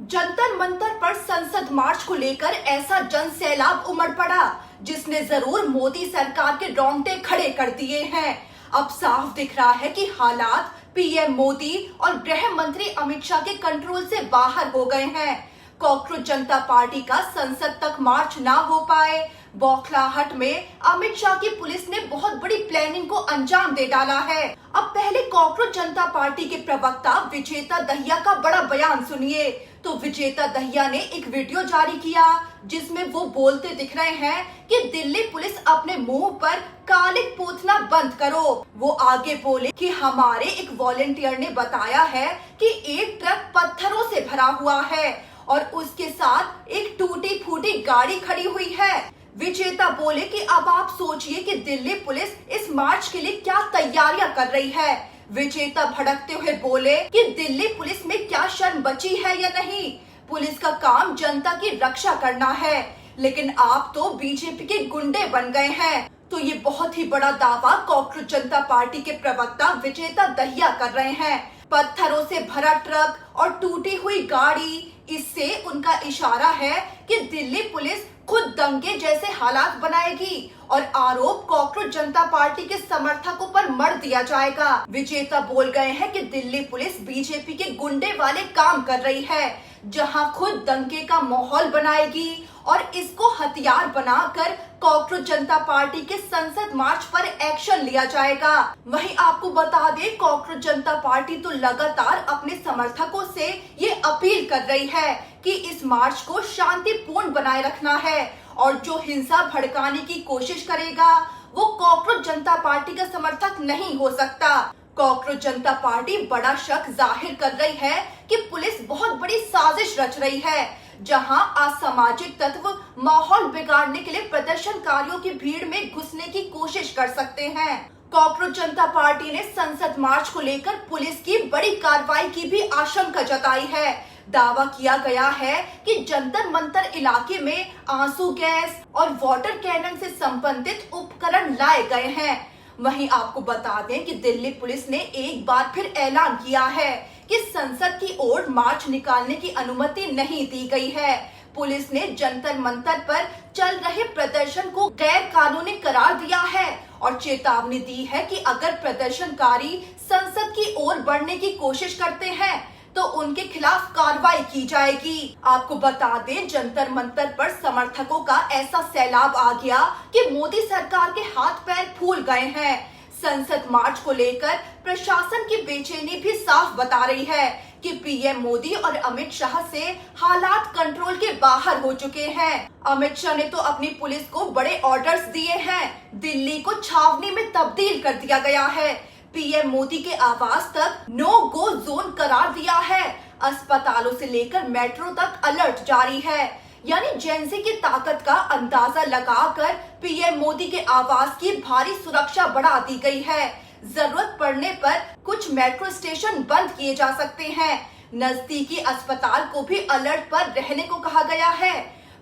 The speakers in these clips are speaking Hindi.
जंतर मंतर पर संसद मार्च को लेकर ऐसा जन सैलाब उमड़ पड़ा जिसने जरूर मोदी सरकार के रोंगटे खड़े कर दिए हैं। अब साफ दिख रहा है कि हालात पीएम मोदी और गृह मंत्री अमित शाह के कंट्रोल से बाहर हो गए हैं। कॉकरोच जनता पार्टी का संसद तक मार्च ना हो पाए, बौखलाहट में अमित शाह की पुलिस ने बहुत बड़ी प्लानिंग को अंजाम दे डाला है। अब पहले कॉकरोच जनता पार्टी के प्रवक्ता विजेता दहिया का बड़ा बयान सुनिए। तो विजेता दहिया ने एक वीडियो जारी किया जिसमें वो बोलते दिख रहे हैं कि दिल्ली पुलिस अपने मुंह पर कालिक पोतना बंद करो। वो आगे बोले कि हमारे एक वॉलेंटियर ने बताया है कि एक ट्रक पत्थरों से भरा हुआ है और उसके साथ एक टूटी फूटी गाड़ी खड़ी हुई है। विजेता बोले कि अब आप सोचिए कि दिल्ली पुलिस इस मार्च के लिए क्या तैयारियां कर रही है। विजेता भड़कते हुए बोले कि दिल्ली पुलिस में क्या शर्म बची है या नहीं। पुलिस का काम जनता की रक्षा करना है, लेकिन आप तो बीजेपी के गुंडे बन गए हैं। तो ये बहुत ही बड़ा दावा कॉकरोच जनता पार्टी के प्रवक्ता विजेता दहिया कर रहे हैं। पत्थरों से भरा ट्रक और टूटी हुई गाड़ी, इससे उनका इशारा है कि दिल्ली पुलिस खुद दंगे जैसे हालात बनाएगी और आरोप कॉकरोच जनता पार्टी के समर्थकों पर मढ़ दिया जाएगा। विजेता बोल गए हैं कि दिल्ली पुलिस बीजेपी के गुंडे वाले काम कर रही है, जहां खुद दंगे का माहौल बनाएगी और इसको हथियार बनाकर कॉकरोच जनता पार्टी के संसद मार्च पर एक्शन लिया जाएगा। वहीं आपको बता दें, कॉकरोच जनता पार्टी तो लगातार अपने समर्थकों से ये अपील कर रही है कि इस मार्च को शांतिपूर्ण बनाए रखना है और जो हिंसा भड़काने की कोशिश करेगा वो कॉकरोच जनता पार्टी का समर्थक नहीं हो सकता। कॉकरोच जनता पार्टी बड़ा शक जाहिर कर रही है कि पुलिस बहुत बड़ी साजिश रच रही है, जहां असामाजिक तत्व माहौल बिगाड़ने के लिए प्रदर्शनकारियों की भीड़ में घुसने की कोशिश कर सकते हैं। कॉकरोच जनता पार्टी ने संसद मार्च को लेकर पुलिस की बड़ी कार्रवाई की भी आशंका जताई है। दावा किया गया है कि जंतर मंतर इलाके में आंसू गैस और वाटर कैनन से संबंधित उपकरण लाए गए हैं। वहीं आपको बता दें कि दिल्ली पुलिस ने एक बार फिर ऐलान किया है कि संसद की ओर मार्च निकालने की अनुमति नहीं दी गई है। पुलिस ने जंतर मंतर पर चल रहे प्रदर्शन को गैर कानूनी करार दिया है और चेतावनी दी है कि अगर प्रदर्शनकारी संसद की ओर बढ़ने की कोशिश करते हैं तो उनके खिलाफ कार्रवाई की जाएगी। आपको बता दें, जंतर मंतर पर समर्थकों का ऐसा सैलाब आ गया कि मोदी सरकार के हाथ पैर फूल गए हैं। संसद मार्च को लेकर प्रशासन की बेचैनी भी साफ बता रही है कि पीएम मोदी और अमित शाह से हालात कंट्रोल के बाहर हो चुके हैं। अमित शाह ने तो अपनी पुलिस को बड़े ऑर्डर्स दिए हैं। दिल्ली को छावनी में तब्दील कर दिया गया है। पीएम मोदी के आवास तक नो गो जोन करार दिया है। अस्पतालों से लेकर मेट्रो तक अलर्ट जारी है। यानी जेएनसी की ताकत का अंदाजा लगाकर पीएम मोदी के आवास की भारी सुरक्षा बढ़ा दी गई है। जरूरत पड़ने पर कुछ मेट्रो स्टेशन बंद किए जा सकते हैं। नजदीकी अस्पताल को भी अलर्ट पर रहने को कहा गया है।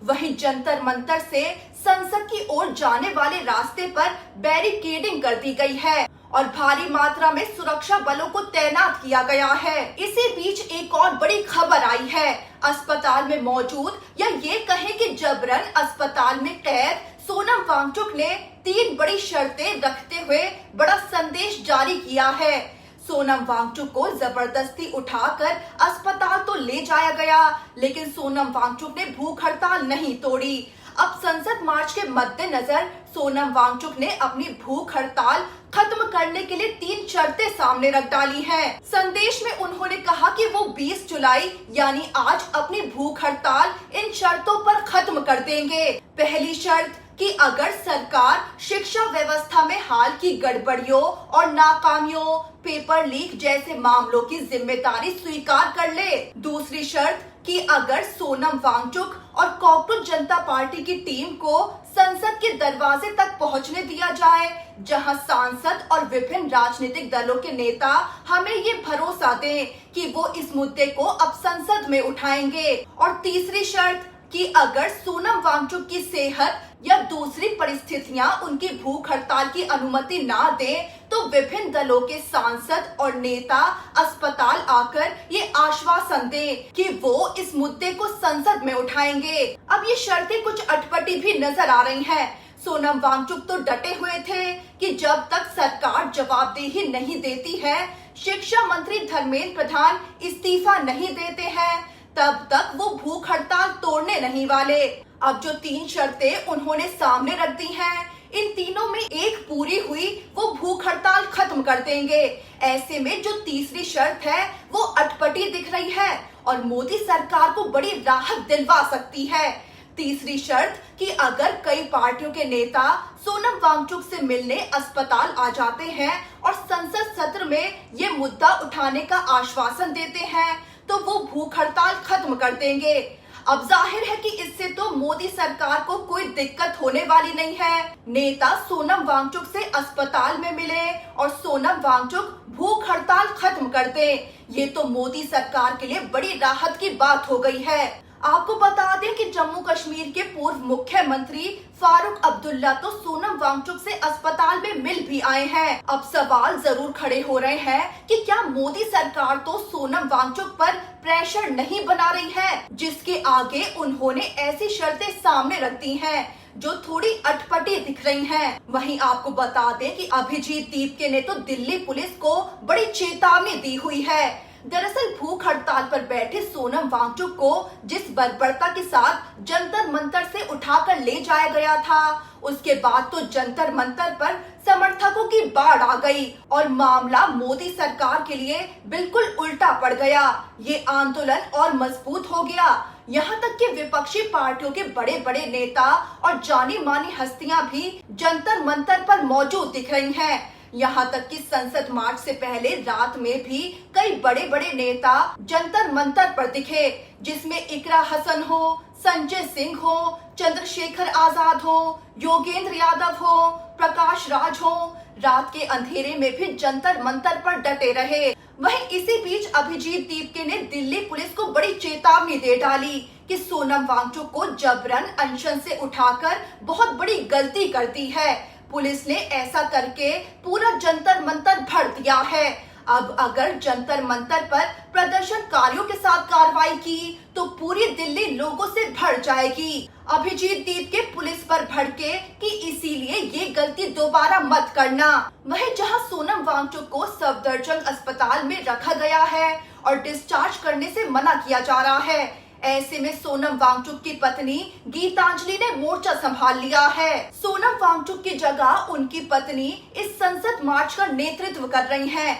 वहीं जंतर मंतर से संसद की ओर जाने वाले रास्ते पर बैरिकेडिंग कर दी गई है और भारी मात्रा में सुरक्षा बलों को तैनात किया गया है। इसी बीच एक और बड़ी खबर आई है। अस्पताल में मौजूद या ये कहें कि जबरन अस्पताल में कैद सोनम वांगचुक ने 3 बड़ी शर्तें रखते हुए बड़ा संदेश जारी किया है। सोनम वांगचुक को जबरदस्ती उठाकर अस्पताल तो ले जाया गया, लेकिन सोनम वांगचुक ने भूख हड़ताल नहीं तोड़ी। अब संसद मार्च के मद्देनजर सोनम वांगचुक ने अपनी भूख हड़ताल खत्म करने के लिए 3 शर्तें सामने रख डाली हैं। संदेश में उन्होंने कहा कि वो 20 जुलाई यानी आज अपनी भूख हड़ताल इन शर्तों पर खत्म कर देंगे। पहली शर्त कि अगर सरकार शिक्षा व्यवस्था में हाल की गड़बड़ियों और नाकामियों, पेपर लीक जैसे मामलों की जिम्मेदारी स्वीकार कर ले। दूसरी शर्त कि अगर सोनम वांगचुक और कॉकरोच जनता पार्टी की टीम को संसद के दरवाजे तक पहुंचने दिया जाए, जहां सांसद और विभिन्न राजनीतिक दलों के नेता हमें ये भरोसा दें कि वो इस मुद्दे को अब संसद में उठाएंगे। और तीसरी शर्त कि अगर सोनम वांगचुक की सेहत या दूसरी परिस्थितियां उनकी भूख हड़ताल की अनुमति ना दें तो तो विभिन्न दलों के सांसद और नेता अस्पताल आकर ये आश्वासन दें कि वो इस मुद्दे को संसद में उठाएंगे। अब ये शर्तें कुछ अटपटी भी नजर आ रही हैं। सोनम वांगचुक तो डटे हुए थे कि जब तक सरकार जवाबदेही नहीं देती है, शिक्षा मंत्री धर्मेंद्र प्रधान इस्तीफा नहीं देते हैं, तब तक वो भूख हड़ताल तोड़ने नहीं वाले। अब जो 3 शर्तें उन्होंने सामने रख दी हैं, इन तीनों में एक पूरी हुई वो भूख हड़ताल खत्म कर देंगे। ऐसे में जो तीसरी शर्त है वो अटपटी दिख रही है और मोदी सरकार को बड़ी राहत दिलवा सकती है। तीसरी शर्त कि अगर कई पार्टियों के नेता सोनम वांगचुक से मिलने अस्पताल आ जाते हैं और संसद सत्र में ये मुद्दा उठाने का आश्वासन देते हैं तो वो भूख हड़ताल खत्म कर देंगे। अब जाहिर है कि इससे तो मोदी सरकार को कोई दिक्कत होने वाली नहीं है। नेता सोनम वांगचुक से अस्पताल में मिले और सोनम वांगचुक भूख हड़ताल खत्म कर दें, ये तो मोदी सरकार के लिए बड़ी राहत की बात हो गई है। आपको बता दें कि जम्मू कश्मीर के पूर्व मुख्यमंत्री फारूक अब्दुल्ला तो सोनम वांगचुक से अस्पताल में मिल भी आए हैं। अब सवाल जरूर खड़े हो रहे हैं कि क्या मोदी सरकार तो सोनम वांगचुक पर प्रेशर नहीं बना रही है, जिसके आगे उन्होंने ऐसी शर्तें सामने रख दी हैं जो थोड़ी अटपटी दिख रही हैं। वहीं आपको बता दें कि अभिजीत दीपके ने तो दिल्ली पुलिस को बड़ी चेतावनी दी हुई है। दरअसल भूख हड़ताल पर बैठे सोनम वांगचुक को जिस बर्बरता के साथ जंतर मंतर से उठाकर ले जाया गया था, उसके बाद तो जंतर मंतर पर समर्थकों की बाढ़ आ गई और मामला मोदी सरकार के लिए बिल्कुल उल्टा पड़ गया। ये आंदोलन और मजबूत हो गया। यहाँ तक कि विपक्षी पार्टियों के बड़े बड़े नेता और जानी मानी हस्तियां भी जंतर मंतर पर मौजूद दिख रही हैं। यहाँ तक कि संसद मार्च से पहले रात में भी कई बड़े बड़े नेता जंतर मंतर पर दिखे, जिसमें इकरा हसन हो, संजय सिंह हो, चंद्रशेखर आजाद हो, योगेंद्र यादव हो, प्रकाश राज हो। रात के अंधेरे में भी जंतर मंतर पर डटे रहे। वहीं इसी बीच अभिजीत दीपके ने दिल्ली पुलिस को बड़ी चेतावनी दे डाली कि सोनम वांगचुक को जबरन अनशन से उठाकर बहुत बड़ी गलती कर दी है। पुलिस ने ऐसा करके पूरा जंतर मंतर भर दिया है। अब अगर जंतर मंतर पर प्रदर्शनकारियों के साथ कार्रवाई की तो पूरी दिल्ली लोगों से भर जाएगी। अभिजीत दीपके पुलिस पर भड़के कि इसीलिए ये गलती दोबारा मत करना। वहीं जहां सोनम वांगचुक को सफदरजंग अस्पताल में रखा गया है और डिस्चार्ज करने से मना किया जा रहा है, ऐसे में सोनम वांगचुक की पत्नी गीतांजलि ने मोर्चा संभाल लिया है। सोनम वांगचुक की जगह उनकी पत्नी इस संसद मार्च का नेतृत्व कर रही हैं।